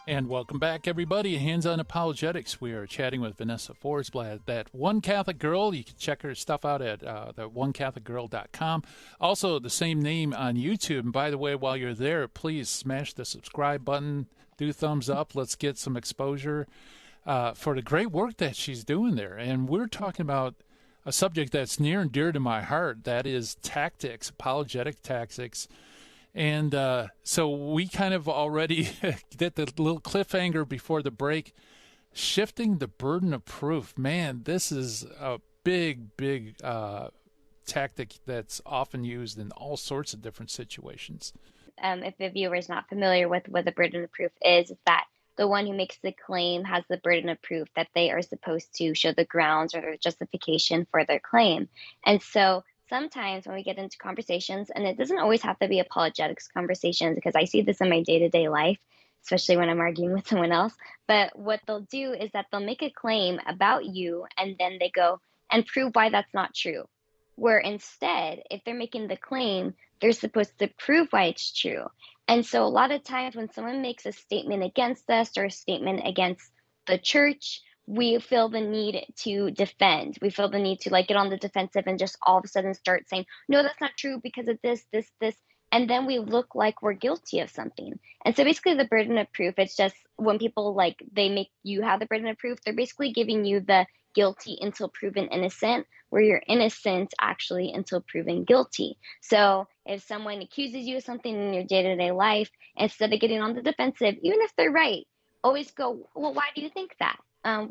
And welcome back, everybody. Hands on Apologetics. We are chatting with Vanessa Forsblad, that One Catholic Girl. You can check her stuff out at the onecatholicgirl.com. Also, the same name on YouTube. And by the way, while you're there, please smash the subscribe button, do thumbs up. Let's get some exposure for the great work that she's doing there. And we're talking about a subject that's near and dear to my heart. That is tactics, apologetic tactics. And so we kind of already did the little cliffhanger before the break, shifting the burden of proof. Man, this is a big tactic that's often used in all sorts of different situations. If the viewer is not familiar with what the burden of proof is that the one who makes the claim has the burden of proof that they are supposed to show the grounds or the justification for their claim. And so sometimes when we get into conversations, and it doesn't always have to be apologetics conversations, because I see this in my day-to-day life, especially when I'm arguing with someone else. But what they'll do is that they'll make a claim about you, and then they go and prove why that's not true. Where instead, if they're making the claim, they're supposed to prove why it's true. And so a lot of times when someone makes a statement against us or a statement against the church, we feel the need to defend. We feel the need to like get on the defensive and just all of a sudden start saying, no, that's not true because of this. And then we look like we're guilty of something. And so basically the burden of proof, it's just when people like they make you have the burden of proof, they're basically giving you the guilty until proven innocent, where you're innocent actually until proven guilty. So if someone accuses you of something in your day-to-day life, instead of getting on the defensive, even if they're right, always go, well, why do you think that?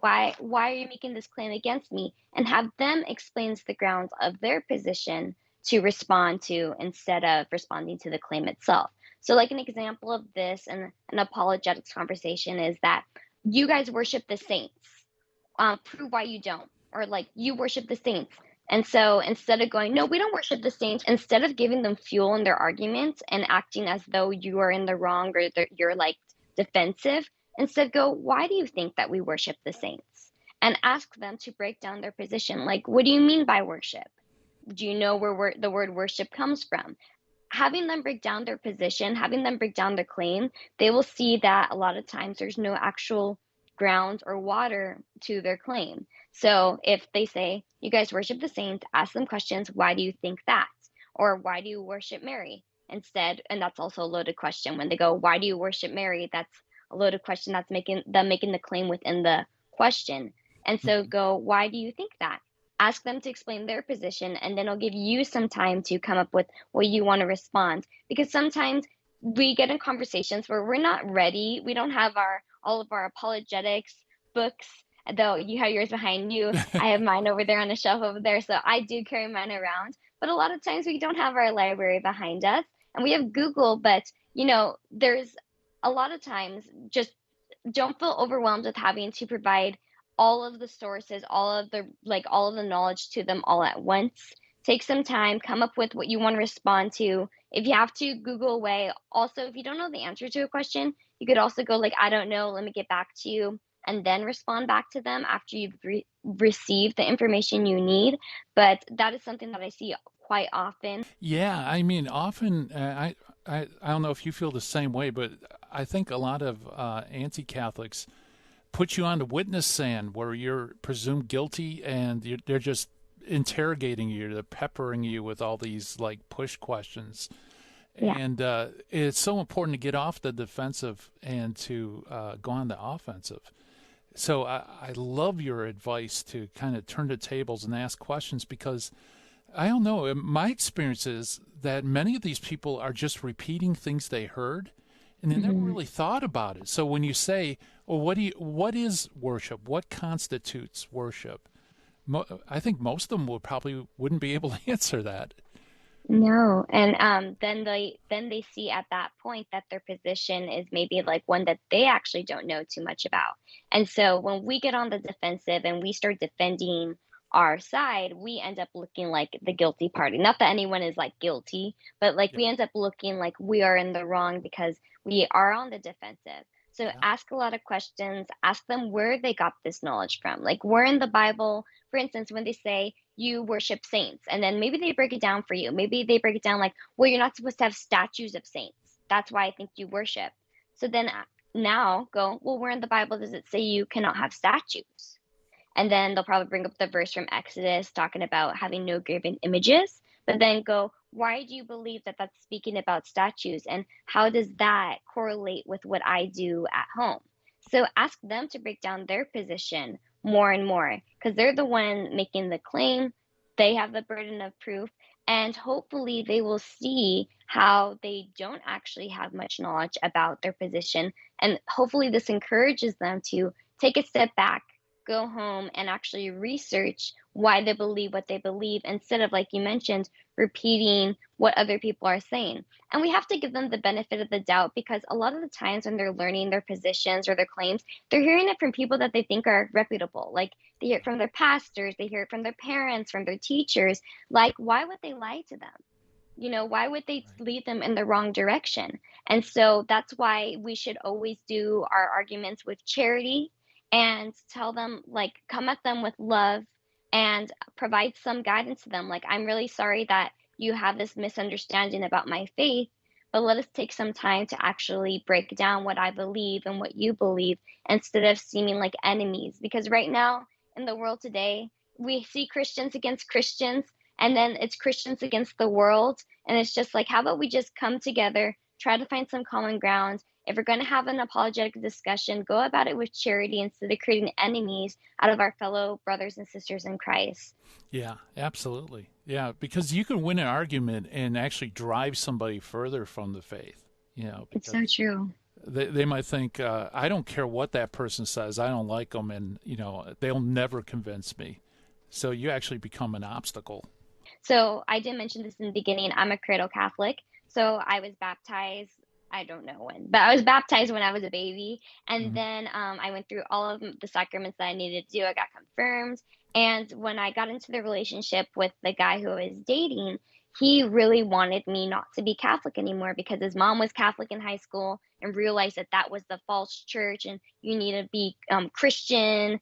Why are you making this claim against me? And have them explain the grounds of their position to respond to instead of responding to the claim itself. So, like an example of this in an apologetics conversation is that you guys worship the saints. Prove why you don't, or like you worship the saints. And so instead of going, no, we don't worship the saints, instead of giving them fuel in their argument and acting as though you are in the wrong or you're like defensive, instead go, why do you think that we worship the saints? And ask them to break down their position. Like, what do you mean by worship? Do you know where the word worship comes from? Having them break down their position, having them break down their claim, they will see that a lot of times there's no actual grounds or water to their claim. So if they say, you guys worship the saints, ask them questions, why do you think that? Or why do you worship Mary? Instead, and that's also a loaded question. When they go, why do you worship Mary? That's a loaded question that's making the claim within the question. And so Mhm. go, why do you think that? Ask them to explain their position, and then I'll give you some time to come up with what you want to respond. Because sometimes we get in conversations where we're not ready. We don't have our all of our apologetics books, though you have yours behind you. I have mine over there on the shelf over there. So I do carry mine around. But a lot of times we don't have our library behind us, and we have Google, but there's a lot of times just don't feel overwhelmed with having to provide all of the sources, all of the knowledge to them all at once. Take some time, come up with what you want to respond to. If you have to, Google away. Also, if you don't know the answer to a question, you could also go like, I don't know, let me get back to you, and then respond back to them after you've received the information you need. But that is something that I see quite often. Yeah, I mean, often I don't know if you feel the same way, but I think a lot of anti-Catholics put you on the witness stand where you're presumed guilty, and they're just interrogating you, they're peppering you with all these like push questions. Yeah. And it's so important to get off the defensive and to go on the offensive. So I love your advice to kind of turn the tables and ask questions, because I don't know, my experience is that many of these people are just repeating things they heard and they never Mhm. really thought about it. So when you say, well, what is worship? What constitutes worship? I think most of them would probably wouldn't be able to answer that. No, and then they see at that point that their position is maybe like one that they actually don't know too much about. And so when we get on the defensive and we start defending our side, we end up looking like the guilty party. Not that anyone is like guilty, but like Yeah, we end up looking like we are in the wrong because we are on the defensive. So yeah, ask a lot of questions, ask them where they got this knowledge from. Like where in the Bible, for instance, when they say you worship saints, and then maybe they break it down for you. Maybe they break it down like, well, you're not supposed to have statues of saints. That's why I think you worship. So then now go, well, where in the Bible does it say you cannot have statues? And then they'll probably bring up the verse from Exodus talking about having no graven images, but then go, why do you believe that that's speaking about statues? And how does that correlate with what I do at home? So ask them to break down their position more and more because they're the one making the claim. They have the burden of proof. And hopefully, they will see how they don't actually have much knowledge about their position. And hopefully, this encourages them to take a step back, go home and actually research why they believe what they believe instead of, like you mentioned, repeating what other people are saying. And we have to give them the benefit of the doubt because a lot of the times when they're learning their positions or their claims, they're hearing it from people that they think are reputable. Like they hear it from their pastors, they hear it from their parents, from their teachers. Like, why would they lie to them? Why would they Right. lead them in the wrong direction? And so that's why we should always do our arguments with charity and tell them, like, come at them with love and provide some guidance to them. Like, I'm really sorry that you have this misunderstanding about my faith, but let us take some time to actually break down what I believe and what you believe instead of seeming like enemies. Because right now in the world today, we see Christians against Christians, and then it's Christians against the world. And it's just like, how about we just come together, try to find some common ground. If we're going to have an apologetic discussion, go about it with charity instead of creating enemies out of our fellow brothers and sisters in Christ. Yeah, absolutely. Yeah, because you can win an argument and actually drive somebody further from the faith, It's so because true. they might think, I don't care what that person says, I don't like them, and, they'll never convince me. So you actually become an obstacle. So I did mention this in the beginning. I'm a cradle Catholic. So I was baptized, I don't know when, but I was baptized when I was a baby. And Mhm. then I went through all of the sacraments that I needed to do. I got confirmed. And when I got into the relationship with the guy who I was dating, he really wanted me not to be Catholic anymore because his mom was Catholic in high school and realized that that was the false church and you need to be Christian,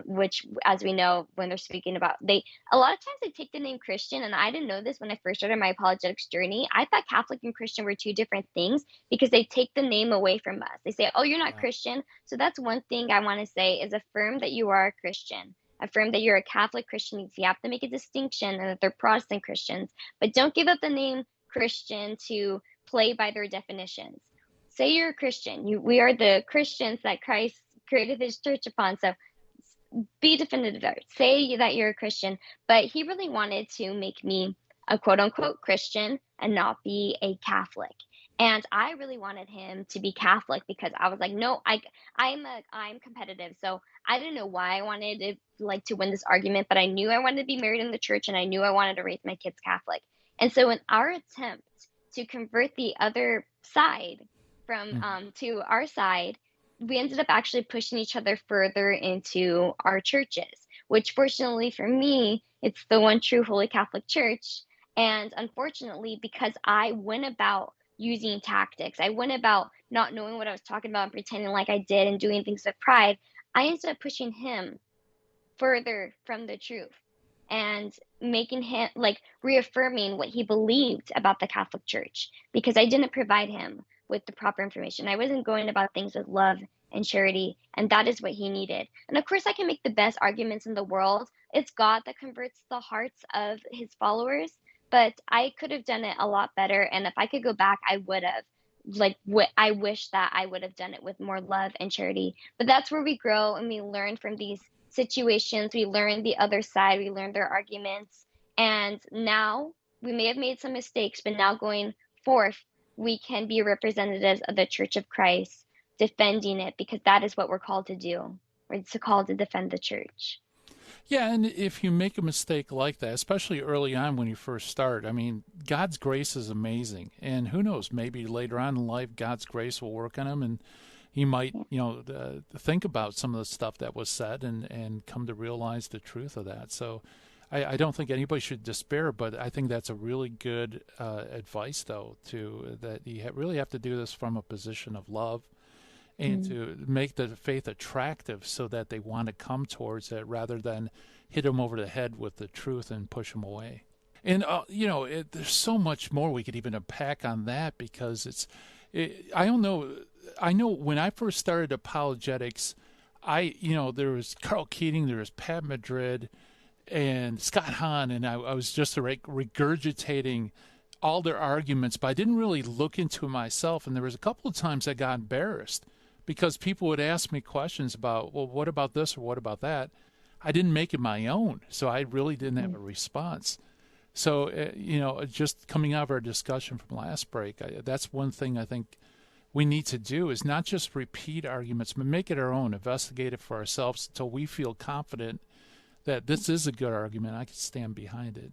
which, as we know, when they're speaking about, a lot of times they take the name Christian, and I didn't know this when I first started my apologetics journey. I thought Catholic and Christian were two different things because they take the name away from us. They say, "Oh, you're not Yeah. Christian." So that's one thing I want to say is affirm that you are a Christian. Affirm that you're a Catholic Christian. You have to make a distinction and that they're Protestant Christians, but don't give up the name Christian to play by their definitions. Say you're a Christian. We are the Christians that Christ created his church upon. So be definitive there. Say that you're a Christian, but he really wanted to make me a quote unquote Christian and not be a Catholic. And I really wanted him to be Catholic because I was like, no, I'm competitive. So I didn't know why I wanted to win this argument, but I knew I wanted to be married in the church and I knew I wanted to raise my kids Catholic. And so in our attempt to convert the other side from Mhm. to our side, we ended up actually pushing each other further into our churches, which fortunately for me, it's the one true Holy Catholic Church. And unfortunately, because I went about using tactics, I went about not knowing what I was talking about and pretending like I did and doing things with pride, I ended up pushing him further from the truth and making him like reaffirming what he believed about the Catholic Church because I didn't provide him with the proper information. I wasn't going about things with love and charity, and that is what he needed. And of course, I can make the best arguments in the world. It's God that converts the hearts of his followers, but I could have done it a lot better. And if I could go back, I would have. I wish that I would have done it with more love and charity. But that's where we grow and we learn from these situations. We learn the other side, we learn their arguments. And now we may have made some mistakes, but now going forth, we can be representatives of the Church of Christ, defending it because that is what we're called to do. We're called to defend the church. Yeah, and if you make a mistake like that, especially early on when you first start, I mean, God's grace is amazing. And who knows, maybe later on in life, God's grace will work on him and he might, Yeah. think about some of the stuff that was said and come to realize the truth of that. So I don't think anybody should despair, but I think that's a really good advice, though, that you really have to do this from a position of love and Mm. to make the faith attractive so that they want to come towards it rather than hit them over the head with the truth and push them away. And there's so much more we could even unpack on that because I don't know. I know when I first started apologetics, there was Carl Keating, there was Pat Madrid, and Scott Hahn, and I was just regurgitating all their arguments, but I didn't really look into it myself. And there was a couple of times I got embarrassed because people would ask me questions about, well, what about this or what about that? I didn't make it my own, so I really didn't have a response. So, just coming out of our discussion from last break, that's one thing I think we need to do is not just repeat arguments, but make it our own, investigate it for ourselves until we feel confident that this is a good argument. I can stand behind it.